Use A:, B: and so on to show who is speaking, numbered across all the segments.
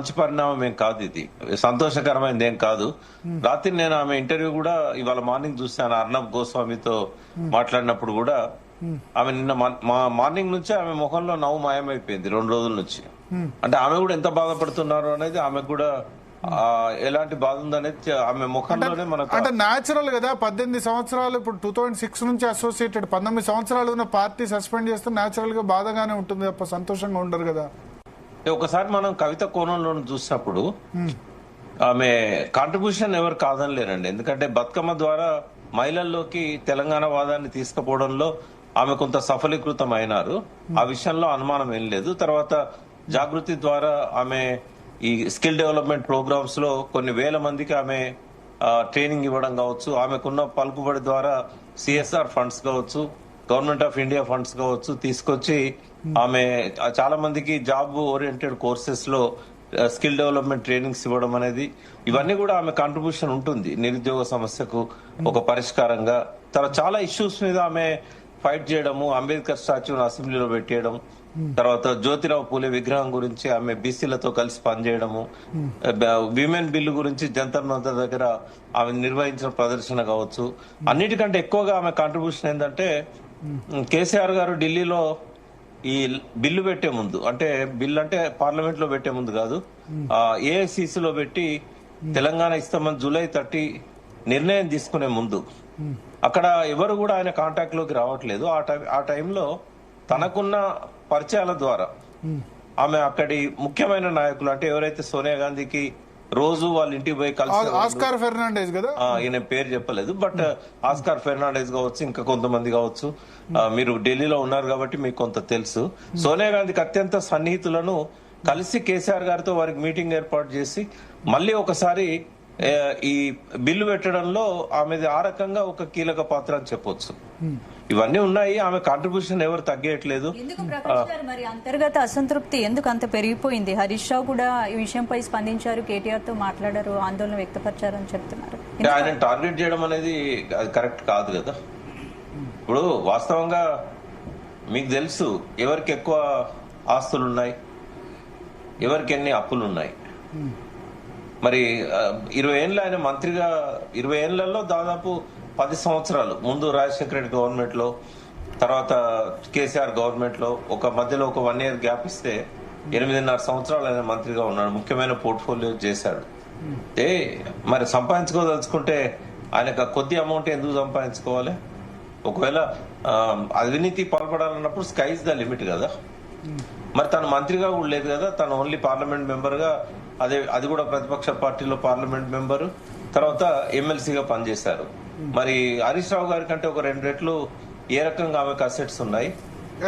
A: మంచి పరిణామం ఏం కాదు, ఇది సంతోషకరమైనది ఏం కాదు. రాత్రి నేను ఆమె ఇంటర్వ్యూ కూడా ఇవాళ మార్నింగ్ చూశాను. అర్నబ్ గోస్వామితో మాట్లాడినప్పుడు కూడా ఆమె నిన్న మార్నింగ్ నుంచి ఆమె ముఖంలో నవ్వు మాయమైపోయింది 2 రోజుల నుంచి. అంటే ఆమె కూడా ఎంత బాధపడుతున్నారు అనేది ఆమె కూడా ఎలాంటి బాధ ఉందనేది ఆమె ముఖంలోనే మనకు.
B: అంటే న్యాచురల్ కదా, 18 సంవత్సరాలు ఇప్పుడు 2006 నుంచి అసోసియేటెడ్ 19 సంవత్సరాలు ఉన్న పార్టీ సస్పెండ్ చేస్తే న్యాచురల్ గా బాధగానే ఉంటుంది తప్ప సంతోషంగా ఉండరు కదా.
A: ఒకసారి మనం కవిత కోణంలో చూసినప్పుడు ఆమె కాంట్రిబ్యూషన్ ఎవరు కాదనిలేరండి. ఎందుకంటే బతుకమ్మ ద్వారా మహిళల్లోకి తెలంగాణ వాదాన్ని తీసుకుపోవడంలో ఆమె కొంత సఫలీకృతం అయినారు. ఆ విషయంలో అనుమానం ఏం లేదు. తర్వాత జాగృతి ద్వారా ఆమె ఈ స్కిల్ డెవలప్మెంట్ ప్రోగ్రామ్స్ లో కొన్ని వేల మందికి ఆమె ట్రైనింగ్ ఇవ్వడం కావచ్చు, ఆమెకున్న పలుకుబడి ద్వారా సిఎస్ఆర్ ఫండ్స్ కావచ్చు, గవర్నమెంట్ ఆఫ్ ఇండియా ఫండ్స్ కావచ్చు తీసుకొచ్చి ఆమె చాలా మందికి జాబ్ ఓరియంటెడ్ కోర్సెస్ లో స్కిల్ డెవలప్మెంట్ ట్రైనింగ్స్ ఇవ్వడం అనేది, ఇవన్నీ కూడా ఆమె కాంట్రిబ్యూషన్ ఉంటుంది నిరుద్యోగ సమస్యకు ఒక పరిష్కారంగా. తర్వాత చాలా ఇష్యూస్ మీద ఆమె ఫైట్ చేయడము, అంబేద్కర్ స్టాచ్యూని అసెంబ్లీలో పెట్టేయడం, తర్వాత జ్యోతిరావు పూలే విగ్రహం గురించి ఆమె బీసీలతో కలిసి పనిచేయడము, విమెన్ బిల్లు గురించి జంతర్ మంతర్ దగ్గర ఆమె నిర్వహించిన ప్రదర్శన కావచ్చు. అన్నిటికంటే ఎక్కువగా ఆమె కాంట్రిబ్యూషన్ ఏంటంటే కేసీఆర్ గారు ఢిల్లీలో ఈ బిల్లు పెట్టే ముందు, అంటే బిల్లు అంటే పార్లమెంట్ లో పెట్టే ముందు కాదు, ఏఐసిసి లో పెట్టి తెలంగాణ ఇస్తామని జూలై 30 నిర్ణయం తీసుకునే ముందు అక్కడ ఎవరు కూడా ఆయన కాంటాక్ట్ లోకి రావట్లేదు. ఆ టైంలో తనకున్న పరిచయాల ద్వారా ఆమె అక్కడి ముఖ్యమైన నాయకులు, అంటే ఎవరైతే సోనియా గాంధీకి రోజు వాళ్ళ ఇంటికి పోయి కలిసి,
B: ఆస్కార్ ఫెర్నాండెస్ కదా,
A: ఈయన పేరు చెప్పలేదు, బట్ ఆస్కార్ ఫెర్నాండెస్ కావచ్చు, ఇంకా కొంతమంది కావచ్చు. మీరు ఢిల్లీలో ఉన్నారు కాబట్టి మీకు కొంత తెలుసు. సోనియా గాంధీకి అత్యంత సన్నిహితులను కలిసి కేసీఆర్ గారితో వారికి మీటింగ్ ఏర్పాటు చేసి మళ్ళీ ఒకసారి ఈ బిల్లు పెట్టడంలో ఆమెది ఆ రకంగా ఒక కీలక పాత్ర అని చెప్పొచ్చు. ఇవన్నీ ఉన్నాయి. ఆమె కాంట్రిబ్యూషన్ ఎవరు తగ్గట్లేదు.
C: ఎందుకు ప్రకాష్ గారు మరి అంతర్గత అసంతృప్తి ఎందుకు అంత పెరిగిపోయింది? హరీష్ రావు కూడా ఈ విషయంపై స్పందించారు, కేటీఆర్ తో మాట్లాడారు, ఆందోళన వ్యక్తపరిచారు అని చెప్తున్నారు.
A: ఆయన టార్గెట్ చేయడం అనేది అది కరెక్ట్ కాదు కదా. ఇప్పుడు వాస్తవంగా మీకు తెలుసు ఎవరికి ఎక్కువ ఆస్తులు ఉన్నాయి, ఎవరికి ఎన్ని అప్పులు ఉన్నాయి. మరి 20 ఏళ్ళు ఆయన మంత్రిగా, 20 ఏళ్లలో దాదాపు 10 సంవత్సరాలు ముందు రాజశేఖర రెడ్డి గవర్నమెంట్ లో, తర్వాత కేసీఆర్ గవర్నమెంట్ లో ఒక మధ్యలో ఒక 1 year గ్యాప్ ఇస్తే 8.5 సంవత్సరాలు ఆయన మంత్రిగా ఉన్నాడు. ముఖ్యమైన పోర్ట్ఫోలియో చేశాడు. మరి సంపాదించుకోదలుచుకుంటే ఆయనకు కొద్ది అమౌంట్ ఎందుకు సంపాదించుకోవాలి? ఒకవేళ అవినీతి పాల్పడాలన్నప్పుడు స్కై ఇస్ ద లిమిట్ కదా. మరి తను మంత్రిగా కూడా లేదు కదా, తను ఓన్లీ పార్లమెంట్ మెంబర్ గా, అది కూడా ప్రతిపక్ష పార్టీలో పార్లమెంట్ మెంబరు, తర్వాత ఎమ్మెల్సీగా పనిచేశారు. మరి హరీష్ రావు గారి కంటే ఒక 2 రెట్లు ఏ రకంగా ఆమెకు అసెట్స్ ఉన్నాయి?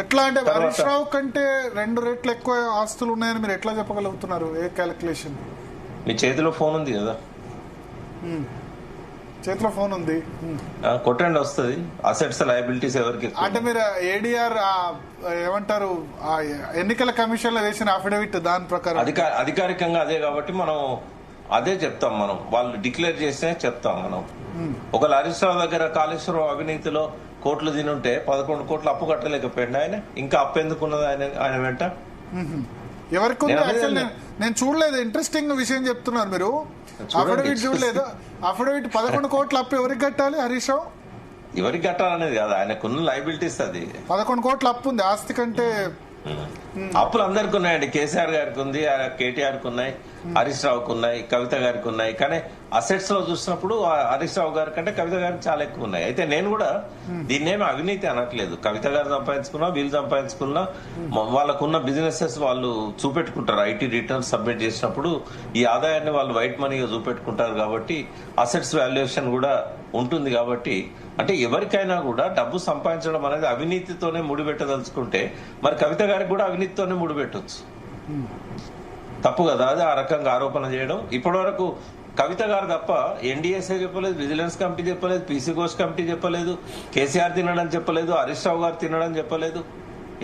B: ఎట్లా అంటే హరీష్ రావు కంటే 2 రెట్లు ఎక్కువ ఆస్తులు ఉన్నాయని మీరు ఎట్లా చెప్పగలుగుతున్నారు? ఏ క్యాలిక్యులేషన్?
A: మీ చేతిలో ఫోన్ ఉంది కదా,
B: చేతిలో ఫోన్ ఉంది,
A: కొట్టండి వస్తుంది. అసెట్స్ లయబిలిటీస్ ఎవరికి?
B: అంటే మీరు ఏడీఆర్ ఏమంటారు, ఎన్నికల కమిషన్ లో వేసిన అఫిడవిట్ దాని ప్రకారం
A: అధికారికంగా అదే కాబట్టి మనం అదే చెప్తాం. మనం వాళ్ళు డిక్లేర్ చేస్తే చెప్తాం. మనం ఒకవేళ హరీష్ రావు దగ్గర కాళేశ్వరం అవినీతిలో కోట్లు తినుంటే 11 కోట్లు అప్పు కట్టలేకపోయింది ఆయన. ఇంకా అప్పు ఎందుకున్నది ఆయన వెంట?
B: ఎవరికి నేను చూడలేదు. ఇంట్రెస్టింగ్ విషయం చెప్తున్నారు మీరు. అఫిడవిట్ చూడలేదు. అఫిడవిట్ 11 కోట్ల అప్పు ఎవరికి కట్టాలి? హరీష్ రావు
A: ఎవరికి కట్టాలనేది కాదు, ఆయనకున్న లైబిలిటీస్. అది 11
B: కోట్ల అప్పు ఉంది. ఆస్తి కంటే
A: అప్పులు అందరికి ఉన్నాయండి. కేసీఆర్ గారికి ఉంది, కేటీఆర్ కు ఉన్నాయి, హరీష్ రావుకు ఉన్నాయి, కవిత గారికి ఉన్నాయి. కానీ అసెట్స్ లో చూసినప్పుడు హరీష్ రావు గారి కంటే కవిత గారికి చాలా ఎక్కువ ఉన్నాయి. అయితే నేను కూడా దీన్నేమి అవినీతి అనట్లేదు. కవిత గారు సంపాదించుకున్నా, వీళ్ళు సంపాదించుకున్నా, వాళ్ళకున్న బిజినెసెస్ వాళ్ళు చూపెట్టుకుంటారు. ఐటీ రిటర్న్స్ సబ్మిట్ చేసినప్పుడు ఈ ఆదాయాన్ని వాళ్ళు వైట్ మనీగా చూపెట్టుకుంటారు. కాబట్టి అసెట్స్ వాల్యుయేషన్ కూడా ఉంటుంది. కాబట్టి అంటే ఎవరికైనా కూడా డబ్బు సంపాదించడం అనేది అవినీతితోనే ముడిపెట్టదలుచుకుంటే మరి కవిత గారికి కూడా అవినీతితోనే ముడిపెట్టొచ్చు. తప్పు కదా అది, ఆ రకంగా ఆరోపణ చేయడం. ఇప్పటి వరకు కవిత గారు తప్ప ఎన్డీఎస్ఏ చెప్పలేదు, విజిలెన్స్ కమిటీ చెప్పలేదు, పీసీ ఘోష్ కమిటీ చెప్పలేదు, కేసీఆర్ తినడం చెప్పలేదు, హరీష్ రావు గారు తినడం చెప్పలేదు.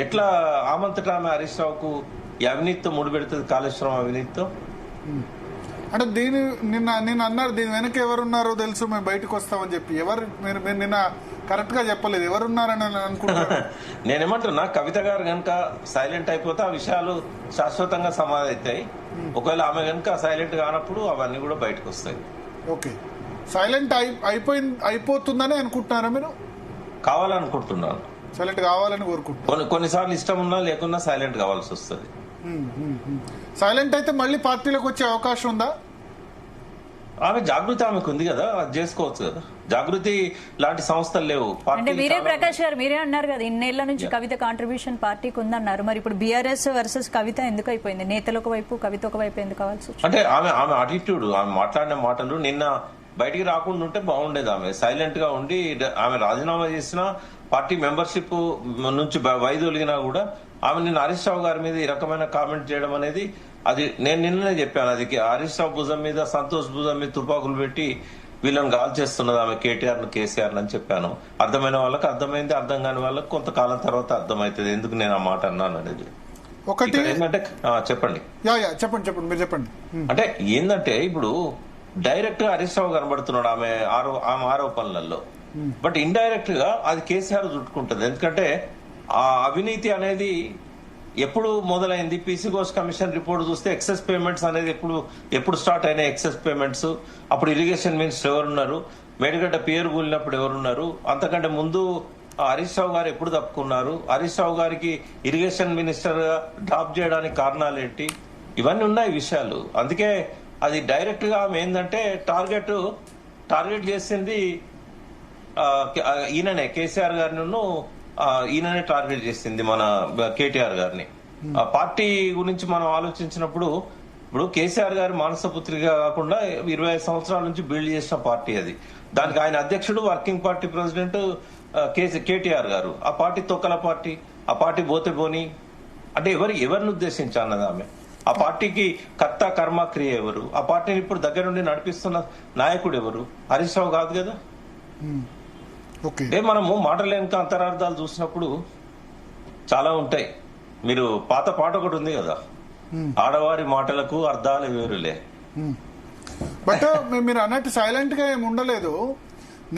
A: ఎట్లా ఆమంతటా ఆమె హరీష్ రావుకు ఈ అవినీతితో ముడిపెడుతుంది, కాళేశ్వరం అవినీతితో?
B: అంటే నిన్న అన్నారు దీని వెనక ఎవరున్నారో తెలుసు, మేము బయటకు వస్తామని చెప్పి. ఎవరు? మీరు నిన్న కరెక్ట్ గా చెప్పలేదు, ఎవరున్నారని అనుకుంటున్నారు?
A: నేనేమంటున్నా, కవిత గారు కనుక సైలెంట్ అయిపోతే ఆ విషయాలు శాశ్వతంగా సమాధి అవుతాయి. ఒకవేళ ఆమె కనుక సైలెంట్ కానప్పుడు అవన్నీ కూడా బయటకు వస్తాయి.
B: ఓకే, సైలెంట్ అయిపోతుందని అనుకుంటున్నారా మీరు?
A: కావాలనుకుంటున్నాను,
B: సైలెంట్ కావాలని కోరుకుంటున్నారు.
A: కొన్నిసార్లు ఇష్టం ఉన్నా లేకున్నా సైలెంట్ కావాల్సి వస్తుంది.
B: సైలెంట్ అయితే మళ్ళీ పార్టీలోకి వచ్చే అవకాశం ఉందా?
A: ఆమె జాగృతి ఆమెకు ఉంది కదా, అది చేసుకోవచ్చు కదా. జాగృతి లాంటి సంస్థలు లేవు.
C: అంటే మీరే ప్రకాష్ గారు మీరే అన్నారు కదా, ఇన్నేళ్ల నుంచి కవిత కాంట్రిబ్యూషన్ పార్టీకి ఉందన్నారు. మరి ఇప్పుడు బీఆర్ఎస్ వర్సెస్ కవిత ఎందుకు అయిపోయింది? నేతలు ఒక వైపు, కవిత ఒక వైపు ఎందుకు కావాల్సి వచ్చింది?
A: అంటే ఆమె అటిట్యూడ్, ఆమె మాట్లాడిన మాటలు నిన్న బయటికి రాకుండా ఉంటే బాగుండేది. ఆమె సైలెంట్ గా ఉండి, ఆమె రాజీనామా చేసిన పార్టీ మెంబర్షిప్ నుంచి వైదొలిగినా కూడా ఆమె నిన్న హరీష్ రావు గారి మీద ఈ రకమైన కామెంట్ చేయడం అనేది, అది నేను నిన్ననే చెప్పాను, అది హరీష్ రావు భుజం మీద, సంతోష్ భుజం మీద తుపాకులు పెట్టి వీళ్ళని గాల్ చేస్తున్నది ఆమె, కేటీఆర్ కేసీఆర్ అని చెప్పాను. అర్థమైన వాళ్ళకి అర్థమైంది, అర్థం కాని వాళ్ళకి కొంతకాలం తర్వాత అర్థమవుతుంది ఎందుకు నేను ఆ మాట అన్నాను అనేది.
B: ఒకటి
A: ఏంటంటే చెప్పండి
B: చెప్పండి మీరు చెప్పండి.
A: అంటే ఏంటంటే ఇప్పుడు డైరెక్ట్ గా హరీష్ రావు కనబడుతున్నాడు ఆమె ఆరోపణలలో, బట్ ఇండైరెక్ట్ గా అది కేసీఆర్ చుట్టుకుంటుంది. ఎందుకంటే ఆ అవినీతి అనేది ఎప్పుడు మొదలైంది? పీసీ ఘోష్ కమిషన్ రిపోర్ట్ చూస్తే ఎక్సెస్ పేమెంట్స్ అనేది ఎప్పుడు స్టార్ట్ అయినాయి ఎక్సెస్ పేమెంట్స్? అప్పుడు ఇరిగేషన్ మినిస్టర్ ఎవరున్నారు? మేడిగడ్డ పేరు కూలినప్పుడు ఎవరున్నారు? అంతకంటే ముందు హరీష్ రావు గారు ఎప్పుడు తప్పుకున్నారు? హరీష్ రావు గారికి ఇరిగేషన్ మినిస్టర్ గా డ్రాప్ చేయడానికి కారణాలు ఏంటి? ఇవన్నీ ఉన్నాయి విషయాలు. అందుకే అది డైరెక్ట్ గా ఆమె ఏంటంటే టార్గెట్ చేసింది ఈయననే, కేసీఆర్ గారిను ఈయననే టార్గెట్ చేసింది, మన కేటీఆర్ గారిని. ఆ పార్టీ గురించి మనం ఆలోచించినప్పుడు, ఇప్పుడు కేసీఆర్ గారి మానసపుత్రిగా కాకుండా 25 సంవత్సరాల నుంచి బిల్డ్ చేసిన పార్టీ అది. దానికి ఆయన అధ్యక్షుడు, వర్కింగ్ పార్టీ ప్రెసిడెంట్ కేటీఆర్ గారు. ఆ పార్టీ తొక్కల పార్టీ, ఆ పార్టీ పోతే పోని అంటే ఎవరిని ఉద్దేశించి అన్నది ఆమె. ఆ పార్టీకి కర్త కర్మ క్రియ ఎవరు? ఆ పార్టీని ఇప్పుడు దగ్గర నుండి నడిపిస్తున్న నాయకుడు ఎవరు? హరీష్ రావు కాదు కదా. అంటే మనము మాటలు వెనుక అంతరార్థాలు చూసినప్పుడు చాలా ఉంటాయి. మీరు పాత పాట ఒకటి ఉంది కదా, ఆడవారి మాటలకు అర్థాలు వేరులే.
B: బట్ మీరు అన్నట్టు సైలెంట్ గా ఏమి ఉండలేదు.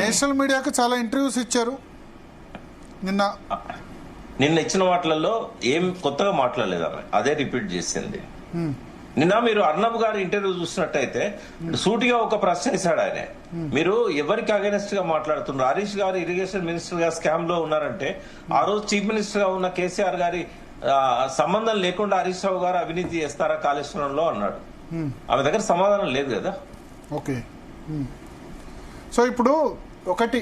B: నేషనల్ మీడియాకు చాలా ఇంటర్వ్యూస్ ఇచ్చారు.
A: నిన్న ఇచ్చిన వాటిలలో ఏం కొత్తగా మాట్లాడలేదు ఆమె, అదే రిపీట్ చేసింది. నిన్న మీరు అర్నబ్ గారి ఇంటర్వ్యూ చూసినట్టయితే సూటిగా ఒక ప్రశ్న వేశాడు ఆయన. మీరు ఎవరికి అగెనెస్ట్ గా మాట్లాడుతున్నారు? హరీష్ గారు ఇరిగేషన్ మినిస్టర్ గా స్కామ్ లో ఉన్నారంటే, ఆ రోజు చీఫ్ మినిస్టర్ గా ఉన్న కేసీఆర్ గారి సంబంధం లేకుండా హరీష్ రావు గారు అవినీతి చేస్తారా కాళేశ్వరంలో అన్నాడు. ఆమె దగ్గర సమాధానం లేదు కదా.
B: ఓకే, సో ఇప్పుడు ఒకటి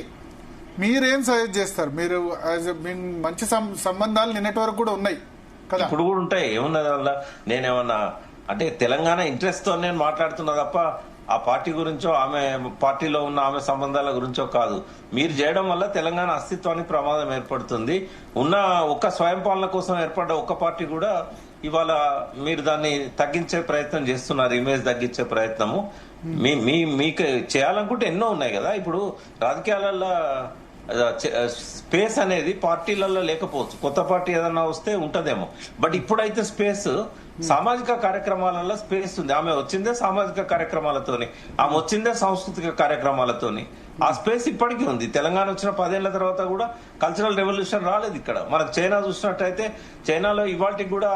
B: మీరేం సజెస్ట్ చేస్తారు? మీరు మంచి సంబంధాలు నిన్నటి వరకు కూడా ఉన్నాయి కదా,
A: ఇప్పుడు కూడా ఉంటాయి. ఏమున్నది వల్ల నేనేమన్నా అంటే తెలంగాణ ఇంట్రెస్ట్ తో నేను మాట్లాడుతున్నా తప్ప ఆ పార్టీ గురించో, ఆమె పార్టీలో ఉన్న ఆమె సంబంధాల గురించో కాదు. మీరు చేయడం వల్ల తెలంగాణ అస్తిత్వానికి ప్రమాదం ఏర్పడుతుంది. ఉన్న ఒక్క స్వయం పాలన కోసం ఏర్పడ్డ ఒక్క పార్టీ కూడా ఇవాళ మీరు దాన్ని తగ్గించే ప్రయత్నం చేస్తున్నారు, ఇమేజ్ తగ్గించే ప్రయత్నము. మీకు చేయాలనుకుంటే ఎన్నో ఉన్నాయి కదా. ఇప్పుడు రాజకీయాలలో స్పేస్ అనేది పార్టీలలో లేకపోవచ్చు, కొత్త పార్టీ ఏదన్నా వస్తే ఉంటదేమో. బట్ ఇప్పుడైతే స్పేస్ సామాజిక కార్యక్రమాలలో స్పేస్ ఉంది. ఆమె వచ్చిందే సామాజిక కార్యక్రమాలతోని, ఆమె వచ్చిందే సాంస్కృతిక కార్యక్రమాలతోని. ఆ స్పేస్ ఇప్పటికీ ఉంది. తెలంగాణ వచ్చిన 10 ఏళ్ల తర్వాత కూడా కల్చరల్ రెవల్యూషన్ రాలేదు ఇక్కడ. మనకు చైనా చూసినట్టయితే, చైనాలో ఇవాళకి కూడా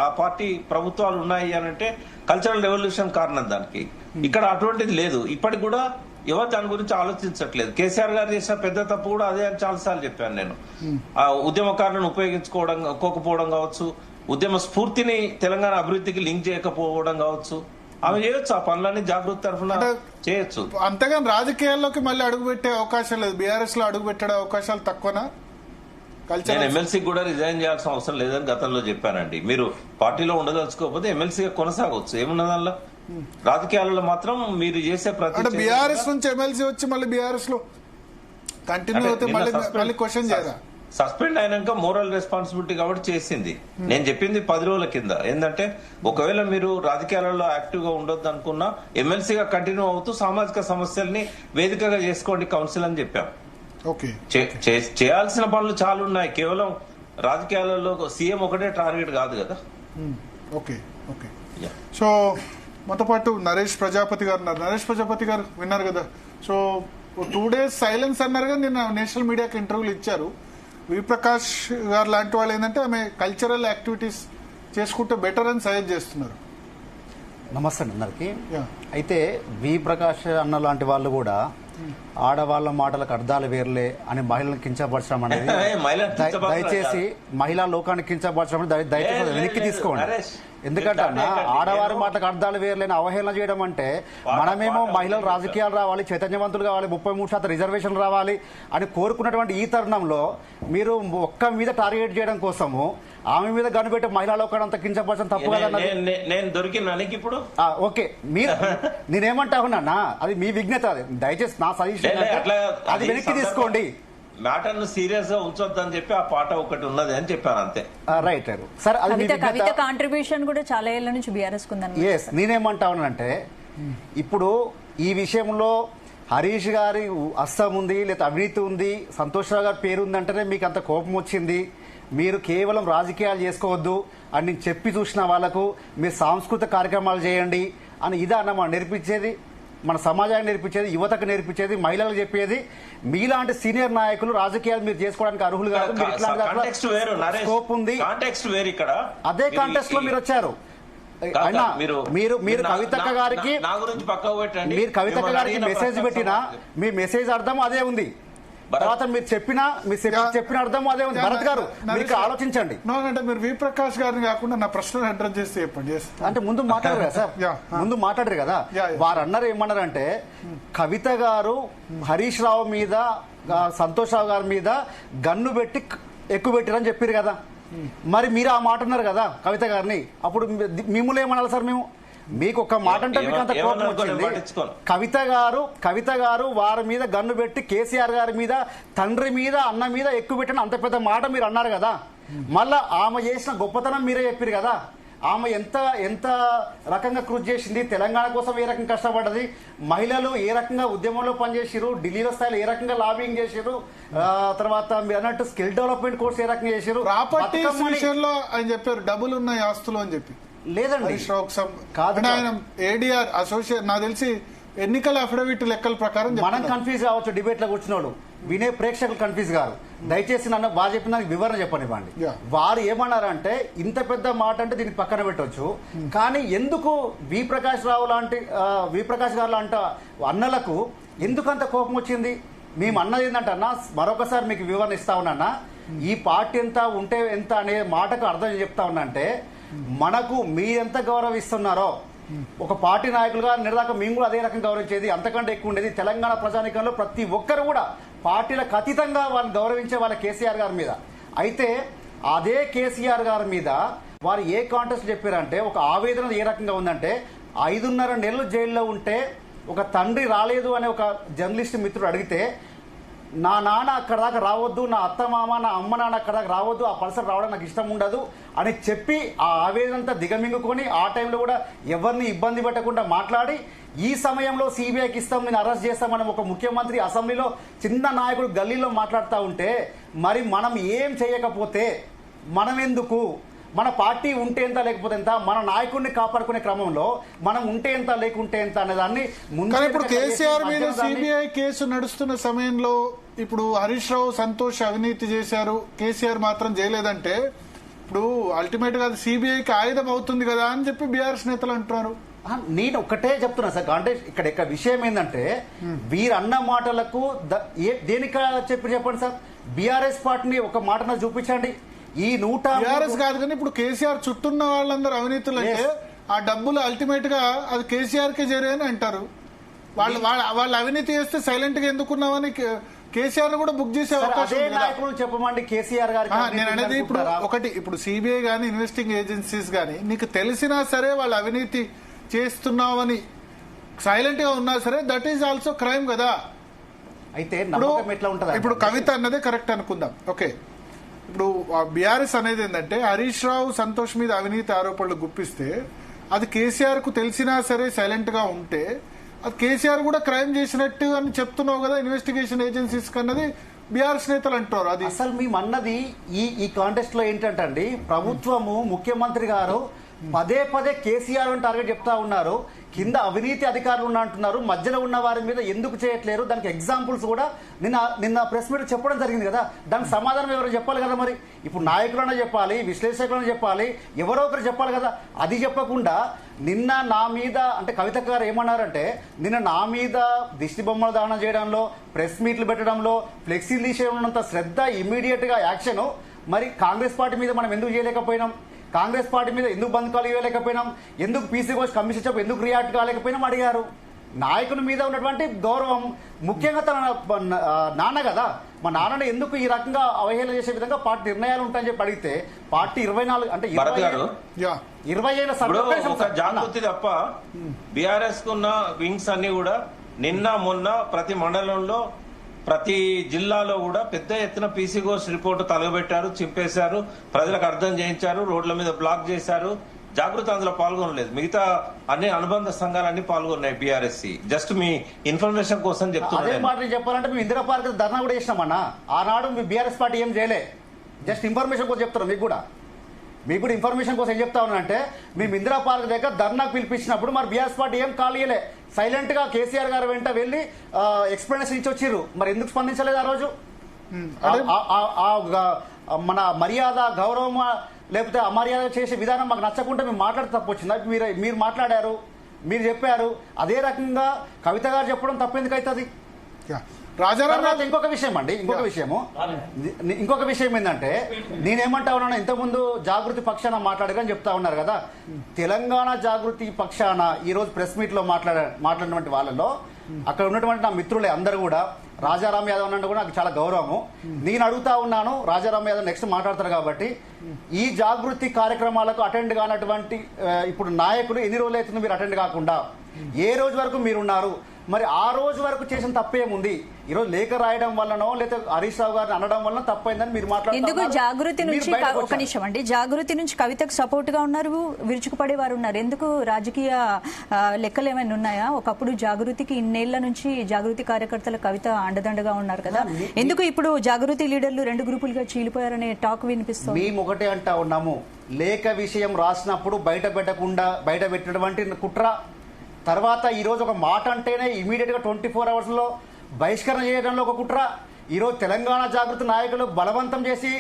A: ఆ పార్టీ ప్రభుత్వాలు ఉన్నాయి అని అంటే కల్చరల్ రెవల్యూషన్ కారణం దానికి. ఇక్కడ అటువంటిది లేదు. ఇప్పటికి కూడా ఎవరు దాని గురించి ఆలోచించట్లేదు. కేసీఆర్ గారు చేసిన పెద్ద తప్పు కూడా అదే అని చాలాసార్లు చెప్పాను నేను. ఆ ఉద్యమకారులను ఉపయోగించుకోకపోవడం కావచ్చు, ఉద్యమ స్ఫూర్తిని తెలంగాణ అభివృద్ధికి లింక్ చేయకపోవడం కావచ్చు, ఆమె చేయొచ్చు. ఆ పనులన్నీ జాగృతి తరఫున చేయొచ్చు.
B: అంతగాని రాజకీయాల్లోకి మళ్ళీ అడుగుపెట్టే అవకాశం లేదు. బీఆర్ఎస్ లో అడుగు పెట్టే అవకాశాలు తక్కువనా?
A: నేను ఎమ్మెల్సీకి కూడా రిజైన్ చేయాల్సిన అవసరం లేదని గతంలో చెప్పానండి. మీరు పార్టీలో ఉండదలుచుకోకపోతే ఎమ్మెల్సీగా కొనసాగవచ్చు, ఏమున్నదల్లా. రాజకీయాలలో మాత్రం మీరు చేసే ప్రతి
B: బీఆర్ఎస్ నుంచి ఎమ్మెల్సీ వచ్చి మళ్ళీ బీఆర్ఎస్ లో కంటిన్యూ అయితే మళ్ళీ క్వశ్చన్ చేయరా?
A: సస్పెండ్ అయినాక మోరల్ రెస్పాన్సిబిలిటీ కాబట్టి చేసింది. నేను చెప్పింది 10 రోజుల కింద. ఏంటంటే ఒకవేళ మీరు రాజకీయాలలో యాక్టివ్ గా ఉండొద్దు అనుకున్నా ఎమ్మెల్సీగా కంటిన్యూ అవుతూ సామాజిక సమస్యల్ని వేదికగా చేసుకోండి కౌన్సిల్ అని చెప్పాం. చేయాల్సిన పనులు చాలా ఉన్నాయి. కేవలం రాజకీయాలలో సీఎం ఒకటే టార్గెట్ కాదు కదా.
B: Okay okay. సో మనతో పాటు నరేష్ ప్రజాపతి గారు ఉన్నారు. నరేష్ ప్రజాపతి గారు విన్నారు కదా. సో 2 days సైలెన్స్ అన్నారు కానీ నిన్న నేషనల్ మీడియాకి ఇంటర్వ్యూలు ఇచ్చారు. విప్రకాష్ గారు లాంటి వాళ్ళు ఏంటంటే ఆమె కల్చరల్ యాక్టివిటీస్ చేసుకుంటే బెటర్ అని సజెస్ట్ చేస్తున్నారు.
D: నమస్తే అందరికి.
B: యా.
D: అయితే వి ప్రకాష్ అన్న లాంటి వాళ్ళు కూడా ఆడవాళ్ళ మాటలకు అర్థాలు వేర్లే అని మహిళలను కించపరచడం అనేది
A: మహిళలను కించపరచడం
D: దయచేసి మహిళా లోకాన్ని కించపరచడం అనేది దయచేసి వెనక్కి తీసుకోండి. ఎందుకంటే అన్న ఆడవారి మాటలకు అర్థాలు వేర్లేని అవహేళన చేయడం అంటే మనమేమో మహిళలు రాజకీయాలు రావాలి, చైతన్యవంతులు కావాలి, 33% రిజర్వేషన్ రావాలి అని కోరుకున్నటువంటి ఈ తరుణంలో మీరు ఒక్క మీద టార్గెట్ చేయడం కోసము ఆమె మీద గనుపెట్టి మహిళా లోకాన్ని అంత కించపరచడం తప్పు కదా.
A: నేను దొరికినానికి ఇప్పుడు
D: ఓకే, మీరు నేనేమంటా ఉన్నా అది మీ విజ్ఞత, అది దయచేసి నా సజెషన్ అది వెనక్కి తీసుకోండి.
A: మ్యాటర్ను సీరియస్ గా ఉంచొద్దని చెప్పి ఆ పాట ఒకటి ఉన్నది అని చెప్పాను అంతే.
D: రైట్ సరే, అది మీ
C: కవిత కాంట్రిబ్యూషన్ కూడా చాలా ఏళ్ల నుంచి బీఆర్ఎస్
D: నేనేమంటా ఉన్నానంటే ఇప్పుడు ఈ విషయంలో హరీష్ గారి హస్తం ఉంది, లేదా అవినీతి ఉంది, సంతోష్ రావు గారి పేరు ఉందంటేనే మీకు అంత కోపం వచ్చింది. మీరు కేవలం రాజకీయాలు చేసుకోవద్దు అని నేను చెప్పి చూసిన వాళ్లకు మీరు సాంస్కృతిక కార్యక్రమాలు చేయండి అని ఇదా అన్నమాట నేర్పించేది, మన సమాజానికి నేర్పించేది, యువతకు నేర్పించేది, మహిళలకు చెప్పేది. మీలాంటి సీనియర్ నాయకులు రాజకీయాలు మీరు చేసుకోవడానికి అర్హులు కాదు. స్కోప్ ఉంది, అదే కాంటెక్స్ట్ లో మీరు వచ్చారు. అయినా మీరు కవితక్క గారికి మెసేజ్ పెట్టినా మీ మెసేజ్ అర్థం అదే ఉంది. తర్వాత మీరు చెప్పిన అర్థం అదే ఉంది. భరత్ గారు మీకు ఆలోచించండి.
B: అంటే మీరు వి ప్రకాష్ గారిని కాకుండా నా ప్రశ్న అడ్రస్ చేస్తే చెప్పండి.
D: అంటే ముందు మాట్లాడరు కదా సార్, ముందు మాట్లాడరు కదా. వారు అన్నారు ఏమన్నారంటే కవిత గారు హరీష్ రావు మీద, సంతోష్ రావు గారి మీద గన్ను పెట్టి ఎక్కువ పెట్టారని చెప్పారు కదా. మరి మీరు ఆ మాట అన్నారు కదా కవిత గారిని, అప్పుడు మిమ్మల్ని ఏమనాలి సార్? మేము మీకు ఒక మాట అంటే మీకు అంత కోపం వచ్చింది. కవిత గారు వారి మీద గన్ను పెట్టి కేసీఆర్ గారి మీద, తండ్రి మీద, అన్న మీద ఎక్కువ పెట్టిన అంత పెద్ద మాట మీరు అన్నారు కదా. మళ్ళా ఆమె చేసిన గొప్పతనం మీరే చెప్పారు కదా. ఆమె ఎంత రకంగా కృషి చేసింది, తెలంగాణ కోసం ఏ రకంగా కష్టపడ్డది, మహిళలు ఏ రకంగా ఉద్యమంలో పనిచేసారు, ఢిల్లీలో స్థాయిలో ఏ రకంగా లాబింగ్ చేశారు, తర్వాత మీరు అన్నట్టు స్కిల్ డెవలప్మెంట్ కోర్స్ ఏ రకంగా చేశారు.
B: ప్రాపర్టీస్ విషయంలో ఆయన చెప్పారు డబుల్ ఉన్నాయి ఆస్తులు అని చెప్పి.
D: లేదండి
B: ఆయన ఏడీఆర్ అసోసియేట్ నాకు తెలిసి ఎన్నికల అఫిడవిట్ లెక్కల ప్రకారం
D: మనం కన్ఫ్యూజ్ కావచ్చు. డిబేట్ లో కూర్చున్నాడు వినే ప్రేక్షకులు కన్ఫ్యూజ్ గారు. దయచేసి నన్ను బాగా చెప్పిన వివరణ చెప్పనివ్వండి. వారు ఏమన్నారంటే ఇంత పెద్ద మాట అంటే దీన్ని పక్కన పెట్టవచ్చు, కానీ ఎందుకు వి ప్రకాష్ గారు లాంటి అన్నలకు ఎందుకంత కోపం వచ్చింది? మేము అన్నది ఏంటంటే అన్న, మరొకసారి మీకు వివరణ ఇస్తా ఉన్నా. ఈ పార్టీ ఎంత ఉంటే ఎంత అనే మాటకు అర్థం చెప్తా ఉన్నా అంటే మనకు మీరెంత గౌరవిస్తున్నారో ఒక పార్టీ నాయకులుగా నిరదాకా మేము కూడా అదే రకంగా గౌరవించేది, అంతకంటే ఎక్కువ ఉండేది. తెలంగాణ ప్రజానీకంలో ప్రతి ఒక్కరు కూడా పార్టీలకు అతీతంగా వాళ్ళని గౌరవించే వాళ్ళ కేసీఆర్ గారి మీద. అయితే అదే కేసీఆర్ గారి మీద వారు ఏ కాంటెస్ట్ చెప్పారంటే ఒక ఆవేదన ఏ రకంగా ఉందంటే 5.5 నెలలు జైల్లో ఉంటే ఒక తండ్రి రాలేదు అనే ఒక జర్నలిస్ట్ మిత్రుడు అడిగితే నా నాన్న అక్కడ దాకా రావద్దు, నా అత్త మామ, నా అమ్మ నాన్న అక్కడ దాకా రావద్దు, ఆ పర్సన్ రావడం నాకు ఇష్టం ఉండదు అని చెప్పి ఆ ఆవేదనంతా దిగమింగుకొని ఆ టైంలో కూడా ఎవరిని ఇబ్బంది పెట్టకుండా మాట్లాడి ఈ సమయంలో సిబిఐకి ఇస్తాం, నేను అరెస్ట్ చేస్తామని ఒక ముఖ్యమంత్రి అసెంబ్లీలో చిన్న నాయకుడు గల్లీలో మాట్లాడుతూ ఉంటే మరి మనం ఏం చేయకపోతే మనం ఎందుకు? మన పార్టీ ఉంటే ఎంత లేకపోతే ఎంత, మన నాయకుడిని కాపాడుకునే క్రమంలో మనం ఉంటే ఎంత లేకుంటే ఎంత అనే దాన్ని ముందు.
B: ఇప్పుడు కేసీఆర్ మీద సిబిఐ కేసు నడుస్తున్న సమయంలో ఇప్పుడు హరీష్ రావు, సంతోష్ అవినీతి చేశారు, కేసీఆర్ మాత్రం చేయలేదంటే ఇప్పుడు అల్టిమేట్ గా సిబిఐకి ఆయుధం అవుతుంది కదా అని చెప్పి బీఆర్ఎస్ నేతలు అంటున్నారు.
D: నేను ఒక్కటే చెప్తున్నా సార్, అంటే ఇక్కడ విషయం ఏంటంటే వీరన్న మాటలకు దేనికి చెప్పండి సార్. బీఆర్ఎస్ పార్టీని ఒక మాటన చూపించండి. ఈ
B: బీఆర్ఎస్ కాదు కానీ ఇప్పుడు కేసీఆర్ చుట్టూన్న వాళ్ళందరూ అవినీతులు అంటే ఆ డబ్బులు అల్టిమేట్ గా అది కేసీఆర్ కే చేరాయని అంటారు. వాళ్ళు అవినీతి చేస్తే సైలెంట్ గా ఎందుకున్నామని కేసీఆర్ కూడా బుక్ చేసే అవకాశం
D: చెప్పమండి. కేసీఆర్ గారు
B: నేను అనేది ఇప్పుడు ఒకటి, ఇప్పుడు సిబిఐ గానీ ఇన్వెస్టింగ్ ఏజెన్సీస్ గానీ నీకు తెలిసినా సరే వాళ్ళు అవినీతి చేస్తున్నామని సైలెంట్ గా ఉన్నా సరే దట్ ఈజ్ ఆల్సో క్రైమ్ కదా.
D: అయితే
B: ఇప్పుడు కవిత అన్నదే కరెక్ట్ అనుకుందాం. ఓకే, ఇప్పుడు బీఆర్ఎస్ అనేది ఏంటంటే హరీష్ రావు, సంతోష్ మీద అవినీతి ఆరోపణలు గుప్పిస్తే అది కేసీఆర్ కు తెలిసినా సరే సైలెంట్ గా ఉంటే అది కేసీఆర్ కూడా క్రైమ్ చేసినట్టు అని చెప్తున్నావు కదా ఇన్వెస్టిగేషన్ ఏజెన్సీస్ కన్నది బీఆర్ఎస్ నేతలు అంటారు. అది
D: అసలు మేము అన్నది ఈ కాంటెస్ట్ లో ఏంటంటే అండి, ప్రభుత్వము ముఖ్యమంత్రి గారు పదే పదే కేసీఆర్ టార్గెట్ చెప్తా ఉన్నారు, కింద అవినీతి అధికారులు అంటున్నారు, మధ్యలో ఉన్న వారి మీద ఎందుకు చేయట్లేరు, దానికి ఎగ్జాంపుల్స్ కూడా నిన్న ప్రెస్ మీట్ చెప్పడం జరిగింది కదా, దానికి సమాధానం ఎవరు చెప్పాలి కదా. మరి ఇప్పుడు నాయకులన్నా చెప్పాలి, విశ్లేషకులన్నా చెప్పాలి, ఎవరో ఒకరు చెప్పాలి కదా. అది చెప్పకుండా నిన్న నా మీద అంటే కవిత గారు ఏమన్నారంటే, నిన్న నా మీద దిష్టి బొమ్మలు దానం చేయడంలో, ప్రెస్ మీట్లు పెట్టడంలో, ఫ్లెక్సీలు తీసేయడంత శ్రద్ధ, ఇమ్మీడియట్ గా యాక్షన్ మరి కాంగ్రెస్ పార్టీ మీద మనం ఎందుకు చేయలేకపోయినాం, కాంగ్రెస్ పార్టీ మీద ఎందుకు బంధకాలు ఇవ్వలేకపోయినాం, ఎందుకు పీసీ కోచ్ కమిషన్ చెప్పి ఎందుకు రియాక్ట్ కాలేకపోయినాం అడిగారు. నాయకుని మీద ఉన్నటువంటి గౌరవం, ముఖ్యంగా తన నాన్న కదా, మా నాన్నని ఎందుకు ఈ రకంగా అవహేళన చేసే విధంగా పార్టీ నిర్ణయాలు ఉంటాయని చెప్పి అడిగితే, పార్టీ 24 అంటే 20 ఏళ్ళ
A: జాగృతి తప్ప బీఆర్ఎస్ కు ఉన్న వింగ్స్ అన్ని కూడా నిన్న మొన్న ప్రతి మండలంలో ప్రతి జిల్లాలో కూడా పెద్ద ఎత్తున పీసీ ఘోష్ రిపోర్టు తలగబెట్టారు, చింపేశారు, ప్రజలకు అర్థం చేయించారు, రోడ్ల మీద బ్లాక్ చేశారు. జాగృతి అందులో పాల్గొనలేదు. మిగతా అన్ని అనుబంధ సంఘాలన్నీ పాల్గొన్నాయి బీఆర్ఎస్సీ. జస్ట్ మీ ఇన్ఫర్మేషన్ కోసం చెప్తున్నా.
D: అదే మాట చెప్పాలంటే మేము ఇందిరా పార్క్ ధర్నా కూడా చేసినామన్నా. ఆనాడు మీ బీఆర్ఎస్ పార్టీ ఏం చేయలే. జస్ట్ ఇన్ఫర్మేషన్ కోసం చెప్తారు. మీకు కూడా ఇన్ఫర్మేషన్ కోసం ఏం చెప్తా ఉన్నానంటే, మేము ఇందిరా పార్క్ దగ్గర ధర్నాకు పిలిపించినప్పుడు మరి బీఆర్ఎస్ పార్టీ ఏం కాలేయలే, సైలెంట్ గా కేసీఆర్ గారు వెంట వెళ్లి ఎక్స్ప్లెనేషన్ ఇచ్చి వచ్చిర్రు. మరి ఎందుకు స్పందించలేదు ఆ రోజు? మన మర్యాద, గౌరవం లేకపోతే అమర్యాద చేసే విధానం మాకు నచ్చకుంటే మేము మాట్లాడితే తప్పు వచ్చిందా? మీరు మాట్లాడారు, మీరు చెప్పారు. అదే రకంగా కవిత గారు చెప్పడం తప్పెందుకు అవుతుంది? ఇంకొక విషయం అండి, ఇంకొక విషయం ఏంటంటే, నేనేమంటా ఉన్నాను, ఇంతకుముందు జాగృతి పక్షాన మాట్లాడారని చెప్తా ఉన్నారు కదా. తెలంగాణ జాగృతి పక్షాన ఈ రోజు ప్రెస్ మీట్ లో మాట్లాడినటువంటి వాళ్ళలో అక్కడ ఉన్నటువంటి నా మిత్రులే అందరూ కూడా, రాజారాం యాదవ్ అంటే కూడా నాకు చాలా గౌరవము. నేను అడుగుతా ఉన్నాను, రాజారాం యాదవ్ నెక్స్ట్ మాట్లాడతారు కాబట్టి, ఈ జాగృతి కార్యక్రమాలకు అటెండ్ కానటువంటి ఇప్పుడు నాయకులు ఎన్ని రోజులు అవుతుంది మీరు అటెండ్ కాకుండా? ఏ రోజు వరకు మీరున్నారు? మరి ఆ రోజు వరకు చేసిన తప్పేముంది? ఈ రోజు లేఖ రాయడం వల్లనో లేదా హరీష్ రావు గారిని అనడం వల్ల తప్పైందని మీరు మాట్లాడుతున్నారు.
C: ఎందుకు జాగృతి నుంచి ఒక నిమిషం అండి, జాగృతి నుంచి కవితకు సపోర్ట్ గా ఉన్నారు, విరుచుకుపడేవారు ఉన్నారు. ఎందుకు రాజకీయ లెక్కలు ఏమైనా ఉన్నాయా? ఒకప్పుడు జాగృతికి ఇన్నేళ్ల నుంచి జాగృతి కార్యకర్తల కవిత అండదండగా ఉన్నారు కదా, ఎందుకు ఇప్పుడు జాగృతి లీడర్లు 2 గ్రూపులుగా చీలిపోయారనే టాక్ వినిపిస్తుంది?
D: మేము ఒకటే అంటా ఉన్నాము, లేఖ విషయం రాసినప్పుడు బయట పెట్టినటువంటి కుట్ర, తర్వాత ఈ రోజు ఒక మాట అంటేనే ఇమీడియట్ గా 24 hours లో బహిష్కరణ చేయడంలో ఒక కుట్ర, ఈరోజు తెలంగాణ జాగృతి నాయకులు బలవంతం చేసి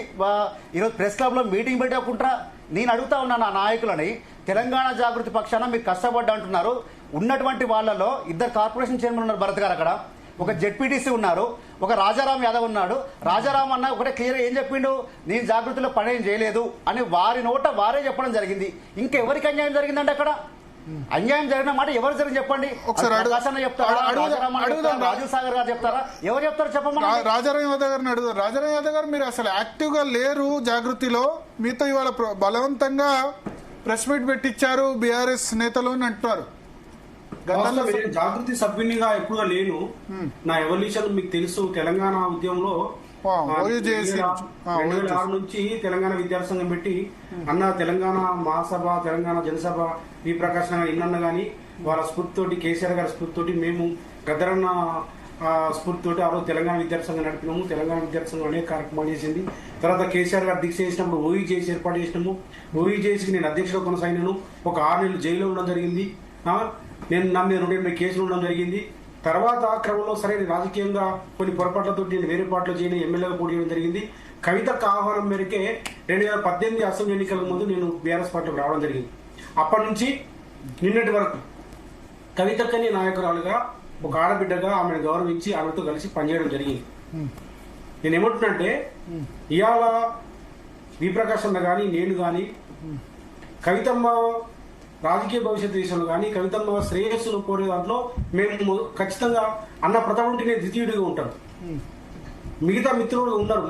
D: ఈరోజు ప్రెస్ క్లబ్ లో మీటింగ్ పెట్టే కుట్ర. నేను అడుగుతా ఉన్నాను ఆ నాయకులని, తెలంగాణ జాగృతి పక్షాన మీరు కష్టపడ్డా అంటున్నారు. ఉన్నటువంటి వాళ్ళలో 2 కార్పొరేషన్ చైర్మన్ ఉన్నారు, భరత్ గారు అక్కడ, ఒక జెడ్పీటీసీ ఉన్నారు, ఒక రాజారాం యాదవ్ ఉన్నాడు. రాజారాం అన్న ఒకటే క్లియర్ ఏం చెప్పిండు, నేను జాగృతిలో పని ఏం చేయలేదు అని వారి నోట వారే చెప్పడం జరిగింది. ఇంకెవరికి అన్యాయం జరిగిందండి అక్కడ? అన్యాయం జరిగిన మాట ఎవరు జరిగింది చెప్పండి.
B: ఒకసారి
D: రాజీవ్ సాగర్ గారు చెప్తారా? ఎవరు చెప్తారు చెప్పండి.
B: రాజారాం యాదవ్ గారిని అడుగుతారు. రాజారాం యాదవ్ గారు, మీరు అసలు యాక్టివ్ గా లేరు జాగృతిలో, మీతో ఇవాళ బలవంతంగా ప్రెస్ మీట్ పెట్టించారు బీఆర్ఎస్ నేతలు అని అంటున్నారు.
E: జాగృతి సభ్యునిగా ఎప్పుడుగా లేను. నా ఎవల్యూషన్ మీకు తెలుసు. తెలంగాణ ఉద్యమంలో 2006 నుంచి తెలంగాణ విద్యార్థి సంఘం పెట్టి అన్న తెలంగాణ మహాసభ, తెలంగాణ జనసభ, వి ప్రకాశ్ ఇన్న గానీ వాళ్ళ స్ఫూర్తితోటి, కేసీఆర్ గారి స్ఫూర్తితోటి, మేము గద్దరన్న స్ఫూర్తితోటి ఆ రోజు తెలంగాణ విద్యార్థి సంఘం నడిపినాము. తెలంగాణ విద్యార్థి సంఘం అనేక కార్యక్రమాలు చేసింది. తర్వాత కేసీఆర్ గారు దీక్ష చేసినప్పుడు ఓఈజేసి ఏర్పాటు చేసినాము. ఓఈజేసికి నేను అధ్యక్షుడు కొనసాగినాను. ఒక 6 నెలలు జైల్లో ఉండడం జరిగింది. నేను నమ్మే 280 కేసులు ఉండడం జరిగింది. తర్వాత క్రమంలో సరే రాజకీయంగా కొన్ని పొరపాట్లతో నేను వేరే పార్టీలో చేయని ఎమ్మెల్యేగా పోటీ చేయడం జరిగింది. కవితకు ఆహ్వానం మేరకే 2018 అసెంబ్లీ ఎన్నికల ముందు నేను బీఆర్ఎస్ పార్టీలోకి రావడం జరిగింది. అప్పటి నుంచి నిన్నటి వరకు కవితక్కని నాయకురాలుగా, ఒక ఆడబిడ్డగా ఆమెను గౌరవించి ఆమెతో కలిసి పనిచేయడం జరిగింది. నేను ఏమంటున్నంటే, ఇవాళ వి ప్రకాశ్ అన్న కానీ, నేను కానీ, కవితమ్మ రాజకీయ భవిష్యత్తు విషయంలో కానీ, కవితమ్మ శ్రేయస్సును కోరే దాంట్లో మేము ఖచ్చితంగా అన్న ప్రథమ ఉంటేనే ద్వితీయుడిగా ఉంటారు. మిగతా మిత్రులు ఉన్నారు.